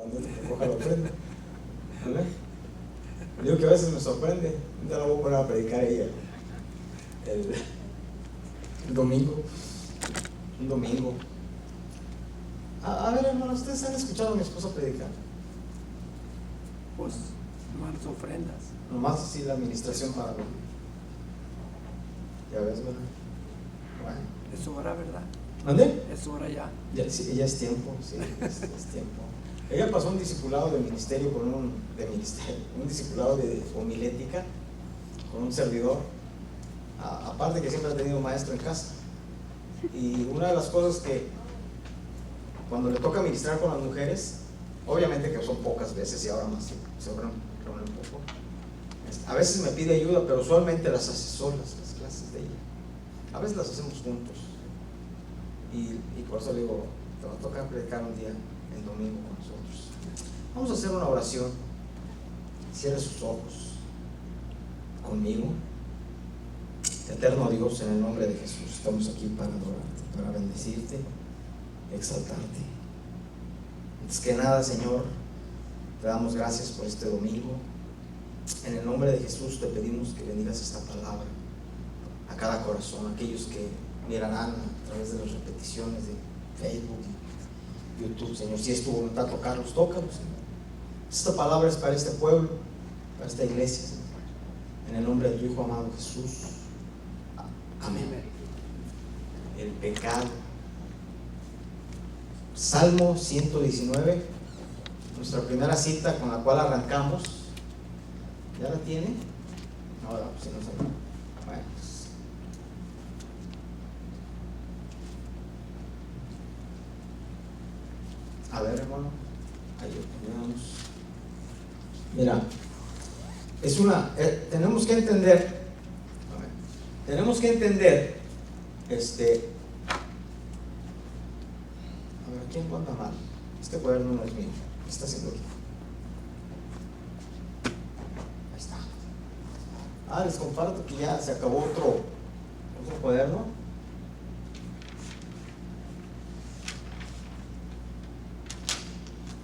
cuando te coja la ofrenda. ¿Vale? Digo que a veces me sorprende. Ya la voy a poner a predicar ella el domingo. Un domingo. A ver, hermanos, ¿ustedes han escuchado a mi esposa predicar? Pues nomás ofrendas. Nomás así la administración para mí. Ya ves, ¿verdad? Bueno. Es hora, ¿verdad? ¿Dónde? Es hora ya. Sí, ya es tiempo, sí, es tiempo. Ella pasó un discipulado de ministerio con un discipulado de homilética con un servidor. Aparte que siempre ha tenido maestro en casa. Y una de las cosas que cuando le toca ministrar con las mujeres, obviamente que son pocas veces y ahora más se reúnen un poco, a veces me pide ayuda, pero usualmente las hace solas, las clases de ella. A veces las hacemos juntos. Y por eso le digo, te va a tocar predicar un día el domingo con nosotros. Vamos a hacer una oración. Cierre sus ojos conmigo. Eterno Dios, en el nombre de Jesús, estamos aquí para adorarte, para bendecirte, exaltarte. Antes que nada, Señor, te damos gracias por este domingo. En el nombre de Jesús te pedimos que bendigas esta palabra a cada corazón, aquellos que mirarán a través de las repeticiones de Facebook y YouTube, Señor. Si es tu voluntad tocarlos, tócalos, Señor. Esta palabra es para este pueblo, para esta iglesia, Señor. En el nombre de tu Hijo amado Jesús. Amén. El pecado. Salmo 119, nuestra primera cita con la cual arrancamos. ¿Ya la tiene? No, pues si no se... Bueno, pues. A ver, hermano, ahí lo ponemos. Mira, es una... tenemos que entender, a ver, ¿quién anda mal? Este cuaderno no es mío. ¿Qué está haciendo aquí? Ahí está. Les comparto que ya se acabó otro cuaderno.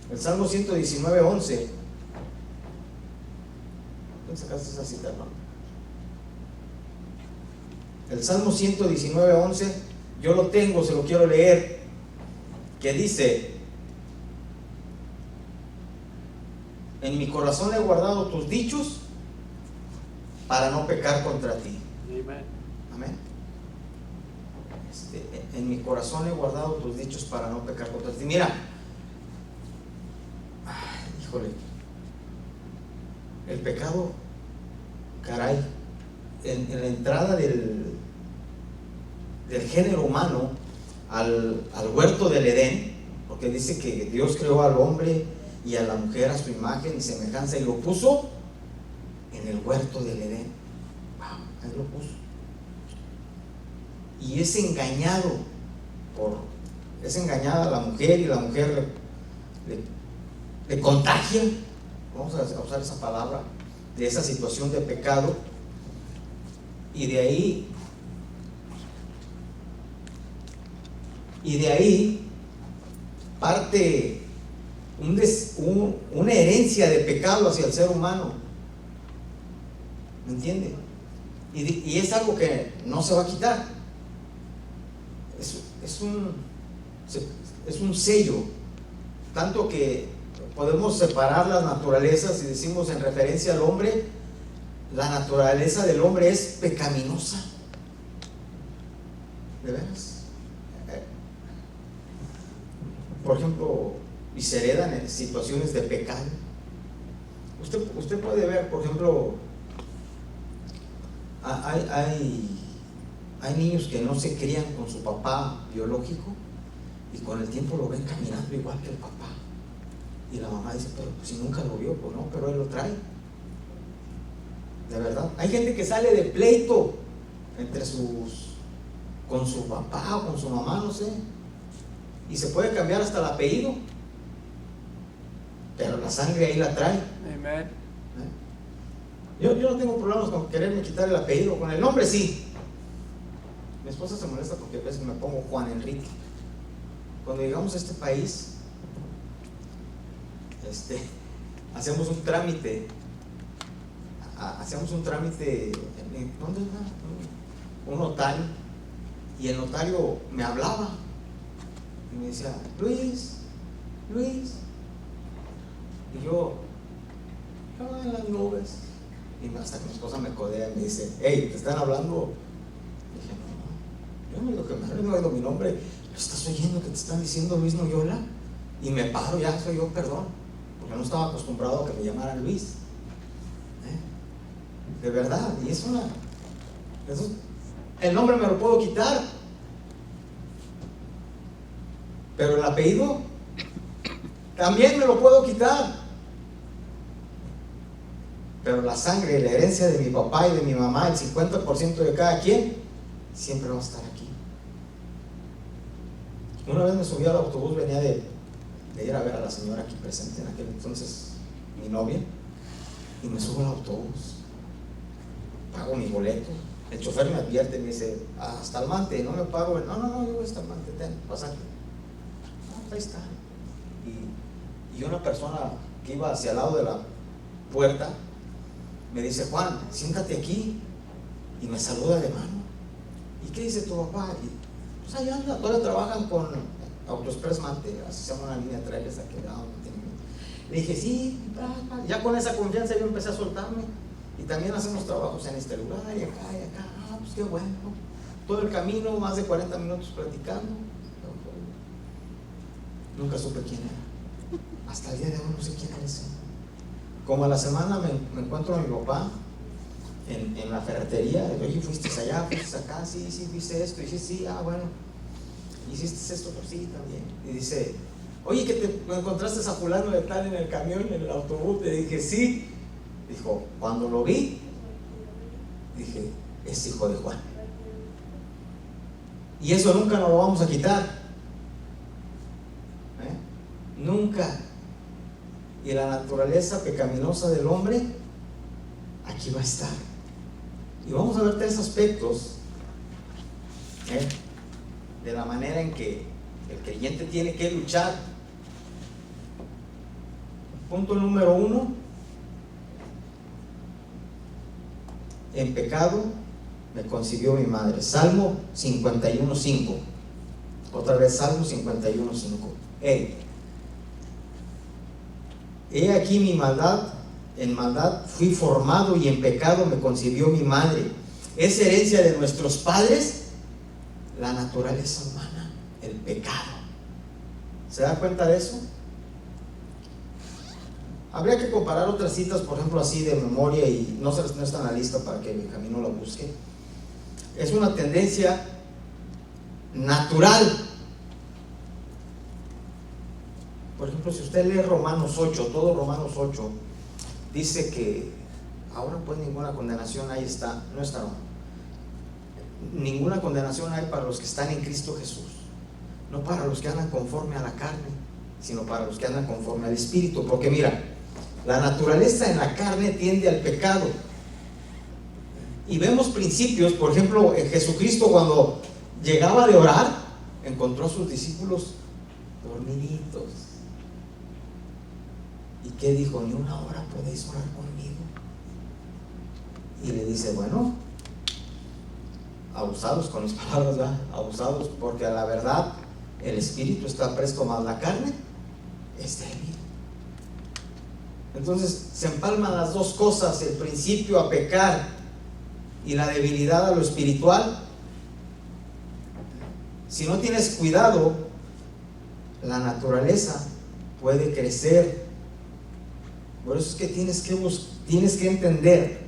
El Salmo 119, 11. ¿Dónde sacaste esa cita, hermano? El Salmo 119, 11. Yo lo tengo, se lo quiero leer. Que dice: en mi corazón he guardado tus dichos para no pecar contra ti. Amén. Amén. En mi corazón he guardado tus dichos para no pecar contra ti. Mira, híjole, el pecado, caray, en la entrada del género humano al huerto del Edén, porque dice que Dios creó al hombre y a la mujer a su imagen y semejanza y lo puso en el huerto del Edén. Wow, ahí lo puso. Y es engañada la mujer, y la mujer le contagia, vamos a usar esa palabra, de esa situación de pecado, y de ahí parte una herencia de pecado hacia el ser humano. ¿Me entiende? Y es algo que no se va a quitar. Es un sello, tanto que podemos separar las naturalezas y decimos en referencia al hombre, la naturaleza del hombre es pecaminosa. ¿De veras? Por ejemplo, y se heredan en situaciones de pecado. Usted puede ver, por ejemplo, hay niños que no se crían con su papá biológico y con el tiempo lo ven caminando igual que el papá, y la mamá dice, pero si nunca lo vio, pues no, pero él lo trae. De verdad, hay gente que sale de pleito con su papá o con su mamá, no sé, y se puede cambiar hasta el apellido, pero la sangre ahí la trae. Amén. Yo no tengo problemas con quererme quitar el apellido, con el nombre sí. Mi esposa se molesta porque a veces me pongo Juan Enrique. Cuando llegamos a este país, hacemos un trámite, ¿dónde era? Un notario, y el notario me hablaba y me decía, Luis, y yo en las nubes, y hasta que mi esposa me codea y me dice, hey, ¿te están hablando? Y dije, no, yo no digo que me hablen, no he oído mi nombre. ¿Lo estás oyendo que te están diciendo Luis Noyola? Y me paro, ya soy yo, perdón, porque no estaba acostumbrado a que me llamaran Luis. De verdad, y el nombre me lo puedo quitar, pero el apellido también me lo puedo quitar. Pero la sangre y la herencia de mi papá y de mi mamá, el 50% de cada quien, siempre va a estar aquí. Una vez me subí al autobús, venía de ir a ver a la señora aquí presente en aquel entonces, mi novia, y me subo al autobús, pago mi boleto, el chofer me advierte, me dice, hasta el Mante, no me pago, no, yo voy hasta el Mante, ten, pasaje. No, ahí está. Y una persona que iba hacia el lado de la puerta me dice, Juan, siéntate aquí, y me saluda de mano. ¿Y qué dice tu papá? Y pues allá anda, todavía trabajan con AutoExpress Mante, así se llama una línea de trailers aquí. Le dije, sí, ya con esa confianza yo empecé a soltarme, y también hacemos trabajos en este lugar y acá, pues qué bueno. Todo el camino, más de 40 minutos platicando. Nunca supe quién era, hasta el día de hoy no sé quién eres. Como a la semana me encuentro a mi papá en la ferretería. Oye, ¿fuiste allá? ¿Fuiste acá? Sí, ¿viste esto? Y dice, sí, bueno. ¿Hiciste esto? Pues sí, también. Y dice, oye, ¿que te encontraste a fulano de tal en el camión, en el autobús? Le dije, sí. Dijo, cuando lo vi, dije, es hijo de Juan. Y eso nunca nos lo vamos a quitar. Nunca. Y la naturaleza pecaminosa del hombre aquí va a estar. Y vamos a ver 3 aspectos de la manera en que el creyente tiene que luchar. Punto número 1: en pecado me concibió mi madre. Salmo 51:5. Otra vez Salmo 51:5. He aquí mi maldad, en maldad fui formado, y en pecado me concibió mi madre. Es herencia de nuestros padres la naturaleza humana, el pecado. ¿Se da cuenta de eso? Habría que comparar otras citas, por ejemplo, así de memoria, y no está en la lista para que el camino lo busque. Es una tendencia natural. Por ejemplo, si usted lee Romanos 8, todo Romanos 8, dice que ahora pues ninguna condenación hay, no está, ninguna condenación hay para los que están en Cristo Jesús, no para los que andan conforme a la carne, sino para los que andan conforme al Espíritu. Porque mira, la naturaleza en la carne tiende al pecado, y vemos principios. Por ejemplo, en Jesucristo, cuando llegaba de orar, encontró a sus discípulos dormiditos. ¿Y qué dijo? Ni una hora podéis orar conmigo. Y le dice, bueno, abusados con mis palabras, ¿verdad? Abusados, porque a la verdad el espíritu está presto, más la carne es débil. Entonces se empalman las dos cosas: el principio a pecar y la debilidad a lo espiritual. Si no tienes cuidado, la naturaleza puede crecer. Por eso es que tienes que entender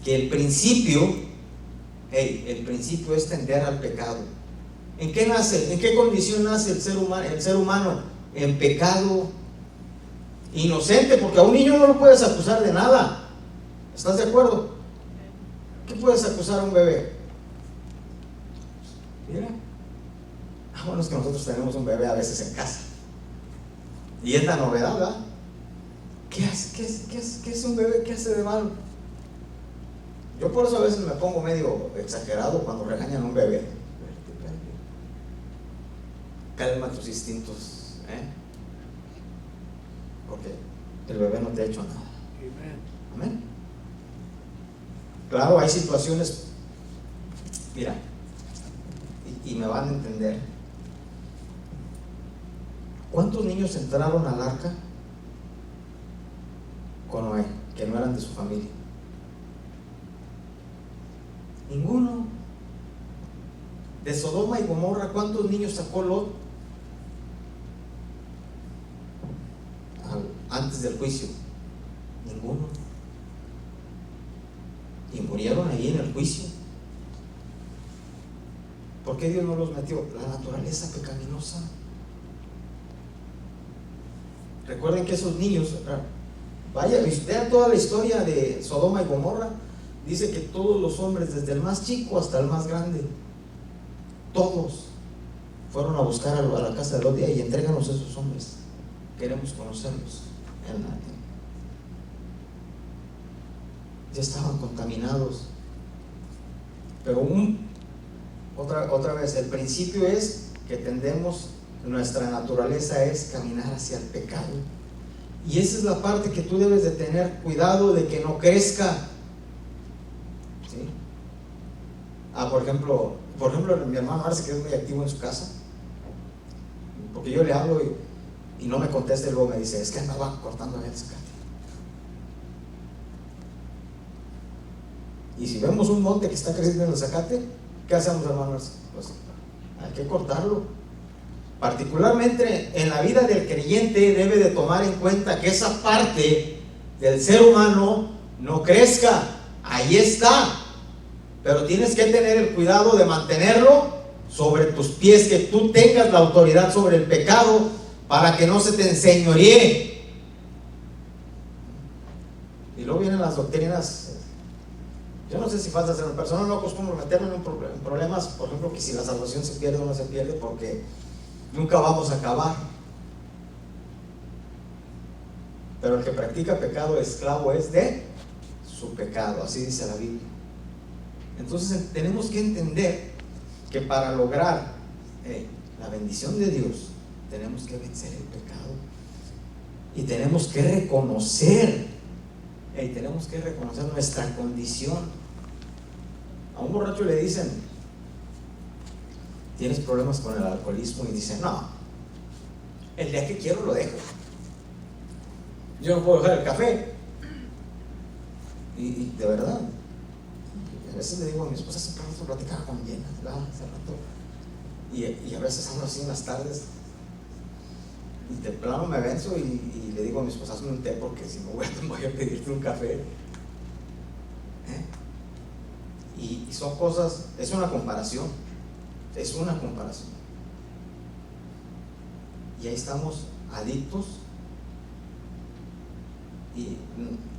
que el principio es tender al pecado. ¿En qué nace? ¿En qué condición nace el ser humano? En pecado, inocente, porque a un niño no lo puedes acusar de nada. ¿Estás de acuerdo? ¿Qué puedes acusar a un bebé? Mira, bueno, es que nosotros tenemos un bebé a veces en casa, y es la novedad, ¿verdad? ¿Qué es un bebé? ¿Qué hace de malo? Yo por eso a veces me pongo medio exagerado cuando regañan a un bebé. Calma tus instintos, porque el bebé no te ha hecho nada. Amen. Amén. Claro, hay situaciones, mira, y me van a entender. ¿Cuántos niños entraron al arca con Noé, que no eran de su familia? Ninguno. De Sodoma y Gomorra, ¿cuántos niños sacó Lot antes del juicio? Ninguno. Y murieron ahí en el juicio. ¿Por qué Dios no los metió? La naturaleza pecaminosa. Recuerden que esos niños, vaya, vean toda la historia de Sodoma y Gomorra. Dice que todos los hombres, desde el más chico hasta el más grande, todos fueron a buscar a la casa de Lot y entréganos a esos hombres, queremos conocerlos. Ya estaban contaminados. Pero otra vez, el principio es que tendemos, nuestra naturaleza es caminar hacia el pecado, y esa es la parte que tú debes de tener cuidado de que no crezca. ¿Sí? Por ejemplo, mi hermano Arce, que es muy activo en su casa, porque yo le hablo y no me contesta, y luego me dice, es que andaba cortando el zacate. Y si vemos un monte que está creciendo en el zacate, ¿qué hacemos, hermano Arce? Pues hay que cortarlo. Particularmente en la vida del creyente debe de tomar en cuenta que esa parte del ser humano no crezca. Ahí está, pero tienes que tener el cuidado de mantenerlo sobre tus pies, que tú tengas la autoridad sobre el pecado para que no se te enseñoree. Y luego vienen las doctrinas. Yo no sé si falta hacer, personal, no acostumbro meterme en problemas, por ejemplo, que si la salvación se pierde o no se pierde, porque nunca vamos a acabar. Pero el que practica pecado, esclavo es de su pecado, así dice la Biblia. Entonces tenemos que entender que para lograr la bendición de Dios, tenemos que vencer el pecado, y tenemos que reconocer nuestra condición. A un borracho le dicen, ¿tienes problemas con el alcoholismo? Y dice, no, el día que quiero lo dejo. Yo no puedo dejar el café. Y de verdad, a veces le digo a mi esposa, hace rato platicaba con Jenna, hace rato, y a veces ando así en las tardes, y de plano me venzo y le digo a mi esposa, hazme un té, porque si no voy a pedirte un café. Y son cosas, es una comparación. Y ahí estamos adictos. Y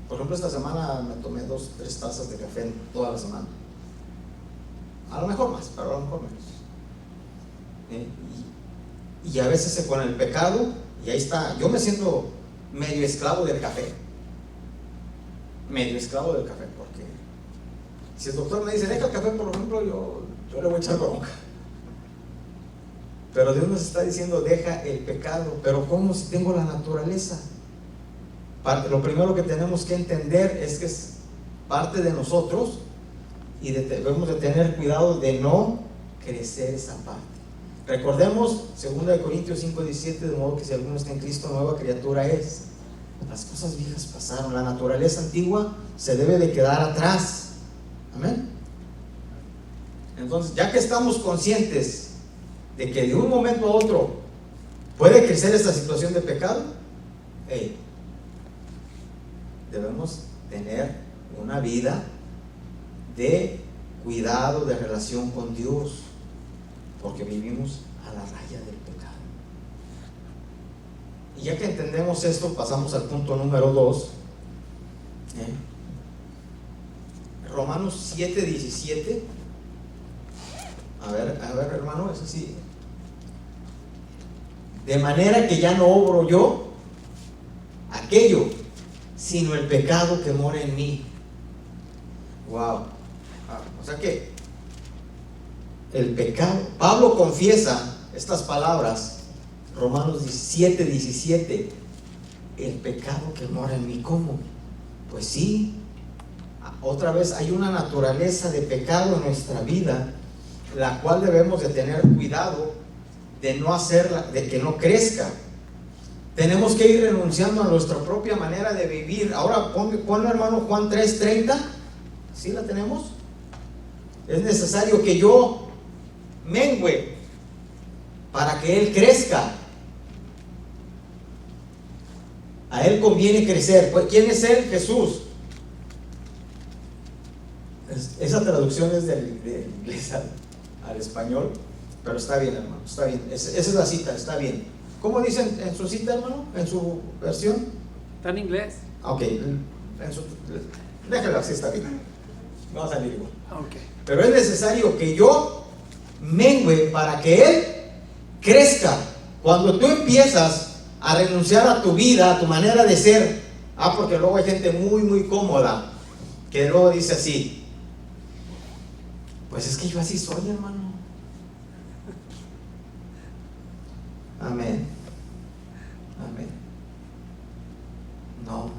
por ejemplo, esta semana me tomé 2-3 tazas de café en toda la semana. A lo mejor más, pero a lo mejor menos. Y a veces con el pecado, y ahí está, yo me siento medio esclavo del café. Porque si el doctor me dice, deja el café, por ejemplo, yo le voy a echar bronca. Pero Dios nos está diciendo, deja el pecado. Pero ¿cómo si tengo la naturaleza? Lo primero que tenemos que entender es que es parte de nosotros, y debemos de tener cuidado de no crecer esa parte. Recordemos 2 Corintios 5:17, de modo que si alguno está en Cristo, nueva criatura es. Las cosas viejas pasaron, la naturaleza antigua se debe de quedar atrás. Amén. Entonces, ya que estamos conscientes de que de un momento a otro puede crecer esta situación de pecado, debemos tener una vida de cuidado, de relación con Dios, porque vivimos a la raya del pecado. Y ya que entendemos esto, pasamos al punto número 2. Romanos 7:17. A ver, hermano, es así. De manera que ya no obro yo aquello, sino el pecado que mora en mí. Wow. O sea que el pecado, Pablo confiesa estas palabras, Romanos 7:17. el pecado que mora en mí. ¿Cómo? Pues sí, otra vez hay una naturaleza de pecado en nuestra vida, la cual debemos de tener cuidado de no hacerla, de que no crezca. Tenemos que ir renunciando a nuestra propia manera de vivir. Ahora ponle hermano Juan 3:30. ¿Sí la tenemos? Es necesario que yo mengüe para que Él crezca. A Él conviene crecer. ¿Quién es Él? Jesús. Esa traducción es del inglés al español, pero está bien, hermano, está bien. Esa es la cita, está bien. ¿Cómo dicen en su cita, hermano? ¿En su versión? ¿Está en inglés? Ok, déjalo así, está bien. No va a salir igual. Ok. Pero es necesario que yo mengüe para que Él crezca. Cuando tú empiezas a renunciar a tu vida, a tu manera de ser, porque luego hay gente muy cómoda que luego dice así: pues es que yo así soy, hermano. Amén. Amén. No.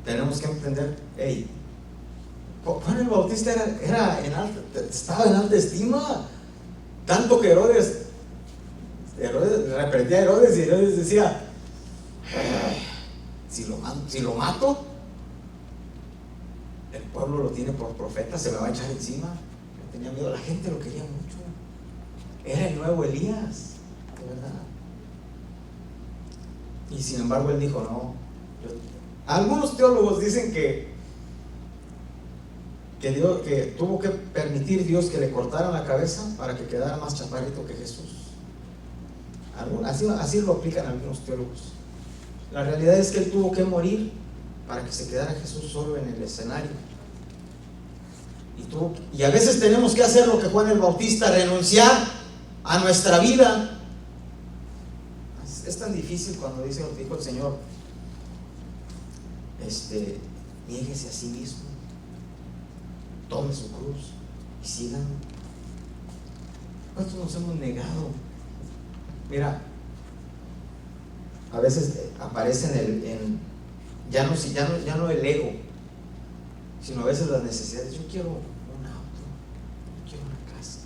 Tenemos que entender, Juan el Bautista estaba en alta estima, tanto que Herodes reprendía a Herodes, y Herodes decía: si lo mato, el pueblo lo tiene por profeta, se me va a echar encima. No tenía miedo, la gente lo quería mucho. Era el nuevo Elías, de verdad. Y sin embargo él dijo: no. Algunos teólogos dicen que tuvo que permitir Dios que le cortaran la cabeza para que quedara más chaparrito que Jesús. Así lo aplican algunos teólogos. La realidad es que él tuvo que morir para que se quedara Jesús solo en el escenario. Y a veces tenemos que hacer lo que Juan el Bautista, renunciar a nuestra vida. Es tan difícil cuando dijo el Señor: niéguese a sí mismo, tome su cruz y sigan. ¿Cuántos nos hemos negado? Mira, a veces aparece ya no el ego, sino a veces las necesidades. Yo quiero un auto, quiero una casa.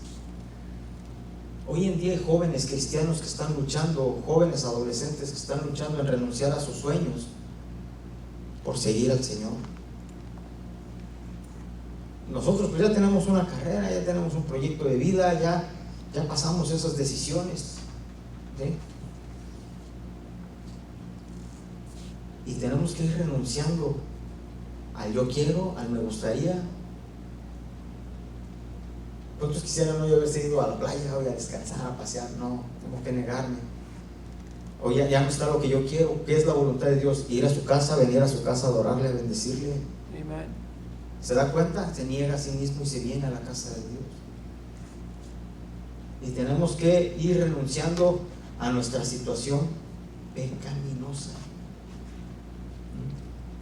Hoy en día hay jóvenes cristianos que están luchando, jóvenes adolescentes que están luchando en renunciar a sus sueños por seguir al Señor. Nosotros pues ya tenemos una carrera, ya tenemos un proyecto de vida, ya pasamos esas decisiones, ¿sí? Y tenemos que ir renunciando al yo quiero, al me gustaría. ¿Cuántos quisieran hoy haberse ido a la playa, hoy a descansar, a pasear? No, tengo que negarme. Hoy ya no está lo que yo quiero. ¿Qué es la voluntad de Dios? Ir a su casa, venir a su casa, adorarle, a bendecirle. Amén. ¿Se da cuenta? Se niega a sí mismo y se viene a la casa de Dios. Y tenemos que ir renunciando a nuestra situación pecaminosa.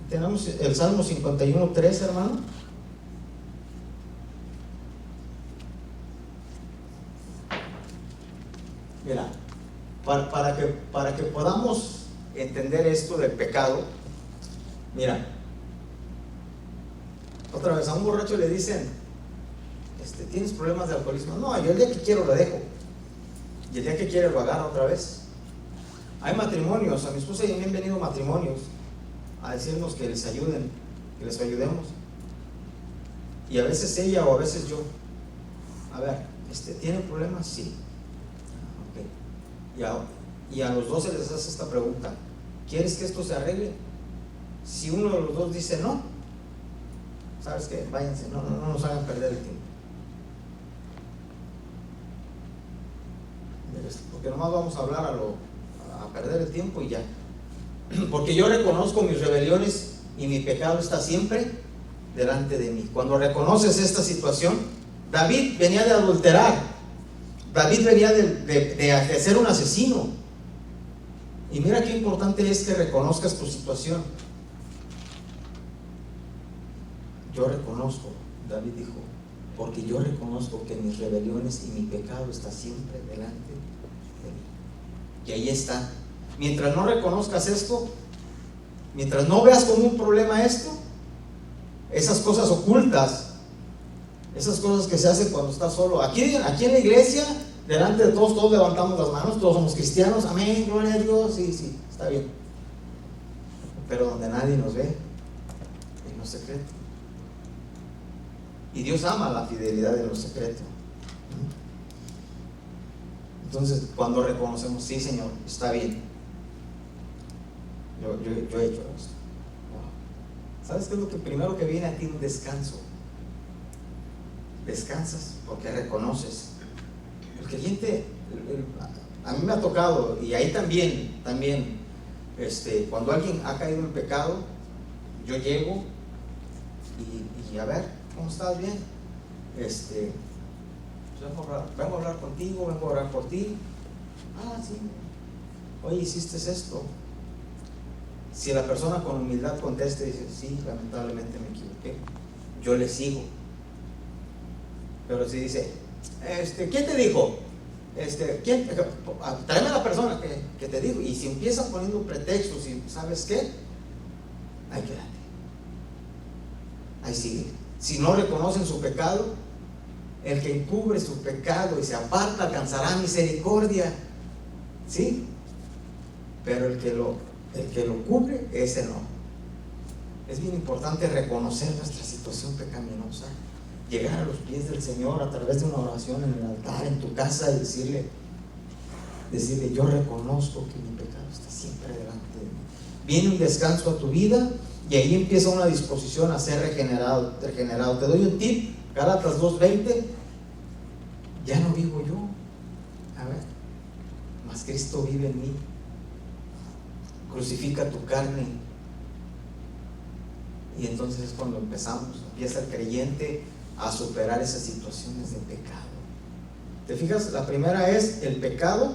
Tenemos el Salmo 51:3, hermano. Mira, para que podamos entender esto del pecado, mira, otra vez a un borracho le dicen: ¿tienes problemas de alcoholismo? No, yo el día que quiero lo dejo, y el día que quiere lo agarra otra vez. Hay matrimonios, a mi esposa y a mí han venido matrimonios a decirnos que les ayuden, que les ayudemos, y a veces ella o a veces yo: a ver, ¿tiene problemas? Sí. Y a los dos se les hace esta pregunta: ¿quieres que esto se arregle? Si uno de los dos dice no, ¿sabes qué? Váyanse, no nos hagan perder el tiempo, porque nomás vamos a hablar a perder el tiempo y ya. Porque yo reconozco mis rebeliones y mi pecado está siempre delante de mí. Cuando reconoces esta situación, David venía de adulterar, David venía de ser un asesino. Y mira qué importante es que reconozcas tu situación. Yo reconozco, David dijo, porque yo reconozco que mis rebeliones y mi pecado está siempre delante de mí. Y ahí está. mientras no reconozcas esto, mientras no veas como un problema esto, esas cosas ocultas, esas cosas que se hacen cuando estás solo, aquí en la iglesia, delante de todos levantamos las manos, todos somos cristianos, amén, gloria a Dios, sí, está bien. Pero donde nadie nos ve, en lo secreto. Y Dios ama la fidelidad en lo secreto. Entonces, cuando reconocemos, sí, Señor, está bien, yo he hecho esto. ¿Sabes qué es lo que primero que viene a ti? Un descanso. Descansas porque reconoces. El creyente, a mí me ha tocado, y ahí también, cuando alguien ha caído en pecado, yo llego y a ver, ¿cómo estás? Bien. Vengo a hablar contigo, vengo a orar por ti. Sí. Oye, hiciste esto. Si la persona con humildad contesta y dice, sí, lamentablemente me equivoqué, yo le sigo. Pero si dice, ¿quién te dijo? Tráeme a la persona que te dijo. Y si empiezan poniendo pretextos, y ¿sabes qué? Ahí quédate. Ahí sigue. Si no reconocen su pecado, el que encubre su pecado y se aparta alcanzará misericordia. ¿Sí? Pero el que lo cubre, ese no. Es bien importante reconocer nuestra situación pecaminosa, llegar a los pies del Señor a través de una oración en el altar, en tu casa, y decirle, yo reconozco que mi pecado está siempre delante de mí. Viene un descanso a tu vida y ahí empieza una disposición a ser regenerado. Te doy un tip, Gálatas 2:20, ya no vivo yo, mas Cristo vive en mí. Crucifica tu carne. Y entonces es cuando empieza el creyente a superar esas situaciones de pecado. ¿Te fijas? La primera es el pecado.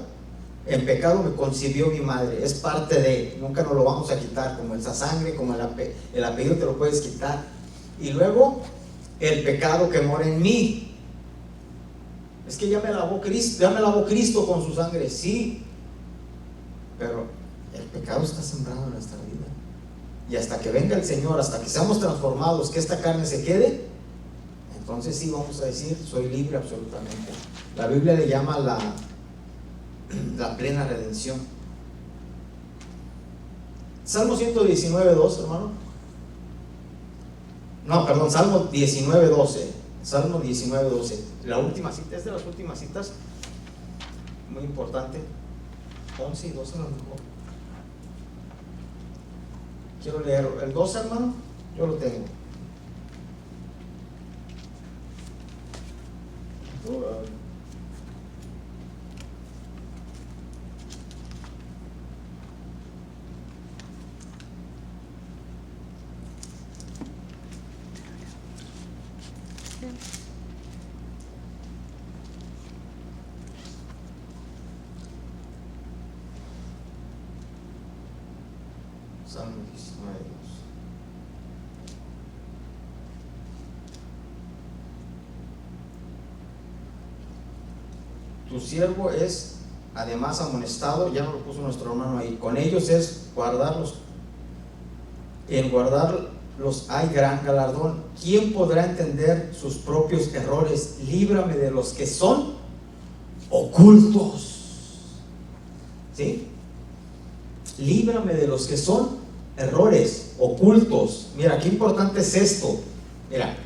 En pecado me concibió mi madre, es parte de, nunca nos lo vamos a quitar, como esa sangre, como el apellido te lo puedes quitar. Y luego el pecado que mora en mí. Es que ya me lavó Cristo con su sangre, sí, pero el pecado está sembrado en nuestra vida. Y hasta que venga el Señor, hasta que seamos transformados, que esta carne se quede, entonces sí vamos a decir, soy libre absolutamente. La Biblia le llama la plena redención. Salmo 119:2, hermano. No, perdón, Salmo 19:12. Salmo 19:12. La última cita, es de las últimas citas, muy importante. 11 y 12 a lo mejor. Quiero leer el 12, hermano. Yo lo tengo. Salmo 19:2. Tu siervo es además amonestado, ya no lo puso nuestro hermano ahí, con ellos es guardarlos, en guardarlos hay gran galardón. ¿Quién podrá entender sus propios errores? Líbrame de los que son ocultos. ¿Sí? Líbrame de los que son errores ocultos. Mira, qué importante es esto. Mira,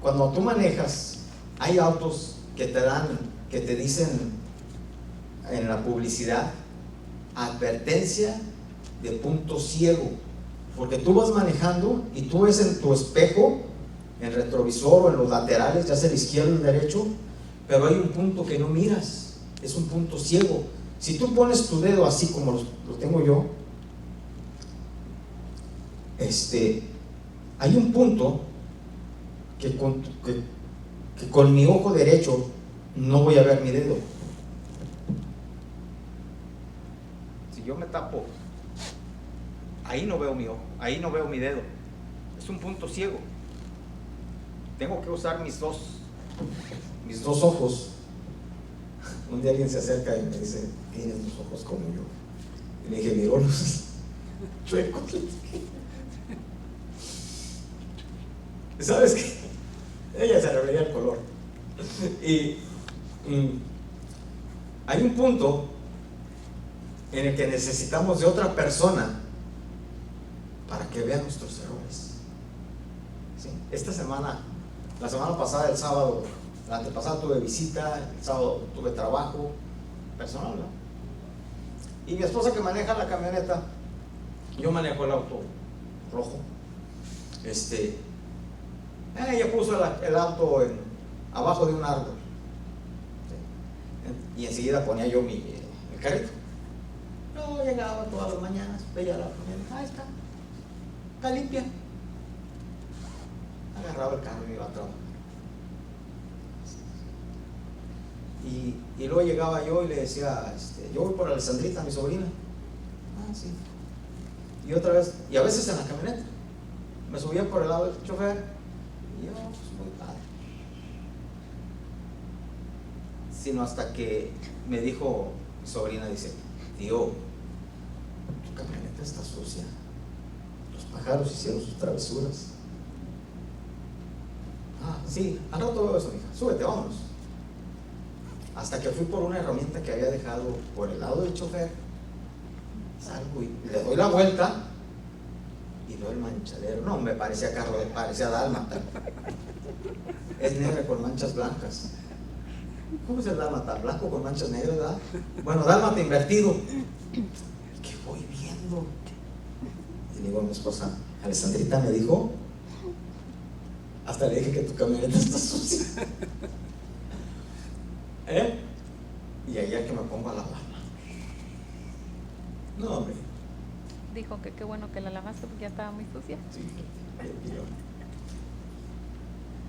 cuando tú manejas, hay autos que te dicen en la publicidad, advertencia de punto ciego, porque tú vas manejando y tú ves en tu espejo, en el retrovisor o en los laterales, ya sea el izquierdo o el derecho, pero hay un punto que no miras, es un punto ciego. Si tú pones tu dedo así como lo tengo yo, hay un punto que con mi ojo derecho no voy a ver mi dedo. Si yo me tapo, ahí no veo mi ojo, ahí no veo mi dedo. Es un punto ciego. Tengo que usar mis dos ojos Un día alguien se acerca y me dice: tienes los ojos como yo. Y le dije: miró los chuecos. ¿Sabes qué? Ella se le veía el color. Y hay un punto en el que necesitamos de otra persona para que vea nuestros errores. ¿Sí? Esta semana, la semana pasada, el sábado, la antepasada tuve visita, el sábado tuve trabajo personal, ¿no? Y mi esposa, que maneja la camioneta, yo manejo el auto rojo. Ella puso el auto abajo de un árbol, ¿sí? Y enseguida ponía yo el carrito. Yo llegaba todas las mañanas, veía la camioneta, está limpia. Agarraba el carro y iba a trabajar. Y luego llegaba yo y le decía: yo voy por Alessandrita, mi sobrina. Sí. Y otra vez, y a veces en la camioneta, me subía por el lado del chofer, y yo, pues muy padre. Sino hasta que me dijo mi sobrina, dice: tío, tu camioneta está sucia, los pájaros hicieron sus travesuras. Sí, al rato veo eso, mija, súbete, vámonos. Hasta que fui por una herramienta que había dejado por el lado del chofer, salgo y le doy la vuelta y veo el manchadero. No, me parecía parecía dálmata. Es negra con manchas blancas. ¿Cómo es el dálmata? Blanco con manchas negras, ¿verdad? Bueno, dálmata invertido. ¿Qué voy viendo? Y le digo a mi esposa: Alessandrita me dijo, hasta le dije que tu camioneta está sucia. Y ayer que me pongo a lavarla. No, hombre. Dijo que qué bueno que la lavaste porque ya estaba muy sucia. Sí,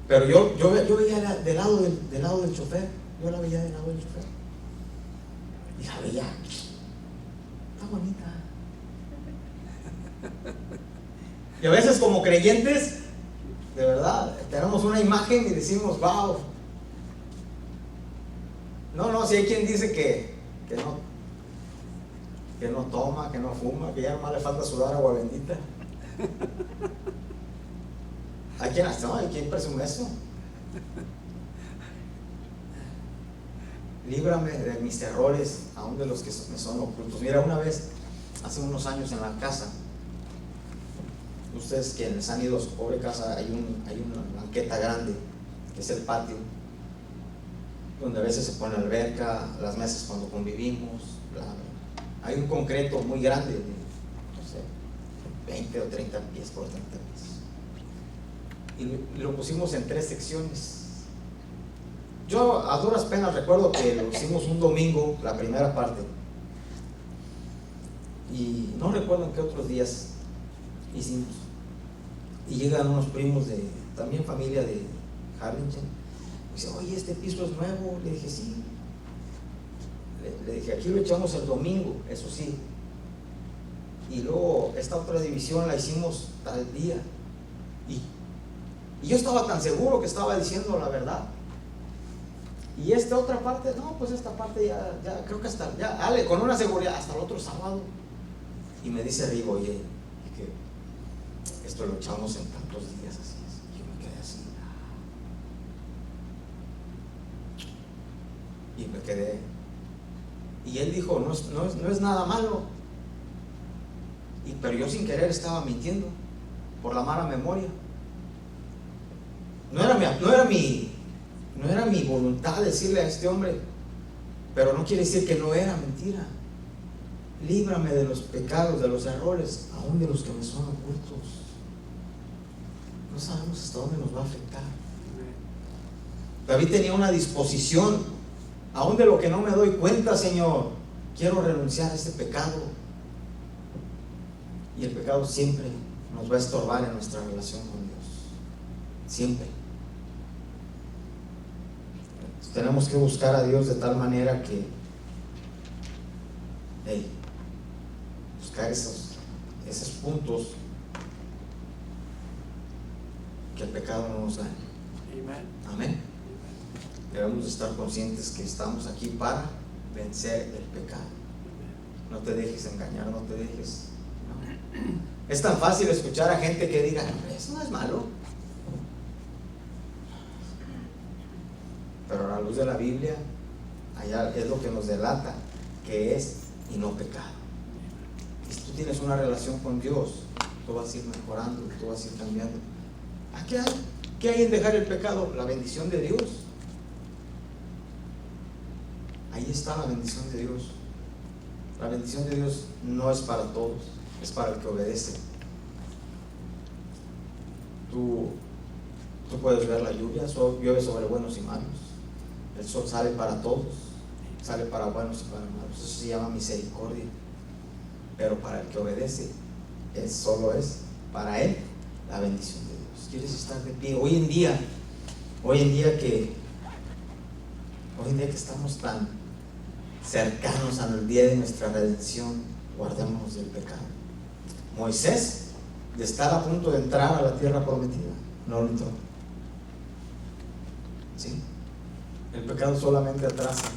pero yo veía del lado del chofer. Yo la veía del lado del chofer. Y la veía. Está bonita. Y a veces, como creyentes, de verdad, tenemos una imagen y decimos: wow. No, si hay quien dice que no toma, que no fuma, que ya nomás le falta sudar agua bendita. ¿Hay quien presume eso? Líbrame de mis errores, aún de los que me son ocultos. Mira, una vez, hace unos años, en la casa, ustedes quienes han ido a su pobre casa, hay una banqueta grande, que es el patio, donde a veces se pone alberca, las mesas cuando convivimos. Hay un concreto muy grande, de, no sé, 20 o 30 pies por 30 pies. Y lo pusimos en 3 secciones. Yo a duras penas recuerdo que lo hicimos un domingo, la primera parte. Y no recuerdo en qué otros días hicimos. Y llegan unos primos también familia de Harlingen. Dice: oye, este piso es nuevo. Le dije: sí. Le dije: aquí lo echamos el domingo, eso sí. Y luego esta otra división la hicimos tal día. Y yo estaba tan seguro que estaba diciendo la verdad. Y esta otra parte, no, pues esta parte ya creo que hasta, con una seguridad, hasta el otro sábado. Y me dice Rigo: oye, que esto lo echamos en tantos días, así es. Y yo me quedé así. Y me quedé. Y él dijo: no es nada malo. Pero yo sin querer estaba mintiendo por la mala memoria. No era mi voluntad decirle a este hombre, pero no quiere decir que no era mentira. Líbrame de los pecados, de los errores, aún de los que me son ocultos. No sabemos hasta dónde nos va a afectar. David tenía una disposición: aún de lo que no me doy cuenta, Señor, quiero renunciar a este pecado. Y el pecado siempre nos va a estorbar en nuestra relación con Dios. Siempre. Tenemos que buscar a Dios de tal manera que buscar esos puntos que el pecado no nos gane. Amén. debemos estar conscientes que estamos aquí para vencer el pecado. No te dejes engañar, no te dejes. No. Es tan fácil escuchar a gente que diga, eso no es malo. Pero a la luz de la Biblia, allá es lo que nos delata que es y no pecado. Y si tú tienes una relación con Dios, tú vas a ir mejorando, tú vas a ir cambiando. ¿Qué hay? ¿Qué hay en dejar el pecado? La bendición de Dios. Ahí está la bendición de Dios. La bendición de Dios no es para todos, es para el que obedece. Tú puedes ver la lluvia, llueve sobre buenos y malos. El sol sale para todos, sale para buenos y para malos. Eso se llama misericordia. Pero para el que obedece, solo es para él la bendición de Dios. ¿Quieres estar de pie? Hoy en día que estamos tan cercanos al día de nuestra redención, guardémonos del pecado. Moisés, de estar a punto de entrar a la tierra prometida, no lo entró. ¿Sí? El pecado solamente atrasa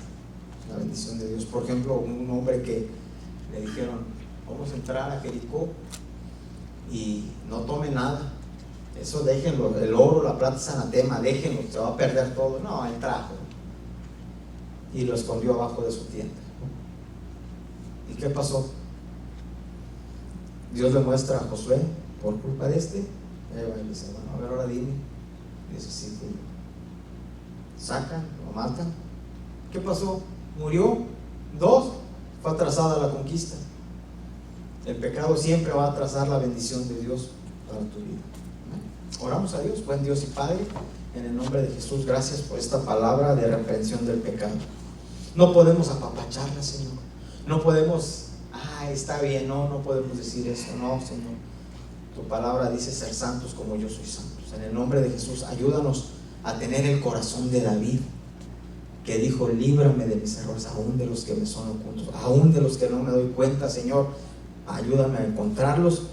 la bendición de Dios. Por ejemplo, un hombre que le dijeron, vamos a entrar a Jericó y no tome nada, eso déjenlo, el oro, la plata es anatema, déjenlo, se va a perder todo. No, él trajo y lo escondió abajo de su tienda. ¿Y qué pasó? Dios le muestra a Josué, por culpa de este, y dice, bueno, a ver, ahora dime. Y dice, sí, fui yo. Sacan, lo matan. ¿Qué pasó? Murió. 2, fue atrasada la conquista. El pecado siempre va a atrasar la bendición de Dios para tu vida. Oramos a Dios, buen Dios y Padre, en el nombre de Jesús, gracias por esta palabra de reprensión del pecado. No podemos apapacharla, Señor. No podemos, está bien, no podemos decir eso, no, Señor. Tu palabra dice ser santos como yo soy santos. En el nombre de Jesús, ayúdanos a tener el corazón de David, que dijo, líbrame de mis errores, aún de los que me son ocultos, aún de los que no me doy cuenta, Señor. Ayúdame a encontrarlos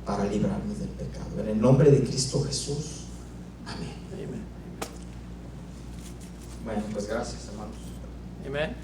para librarme del pecado. En el nombre de Cristo Jesús. Amén. Amén. Bueno, pues gracias, hermanos. Amén.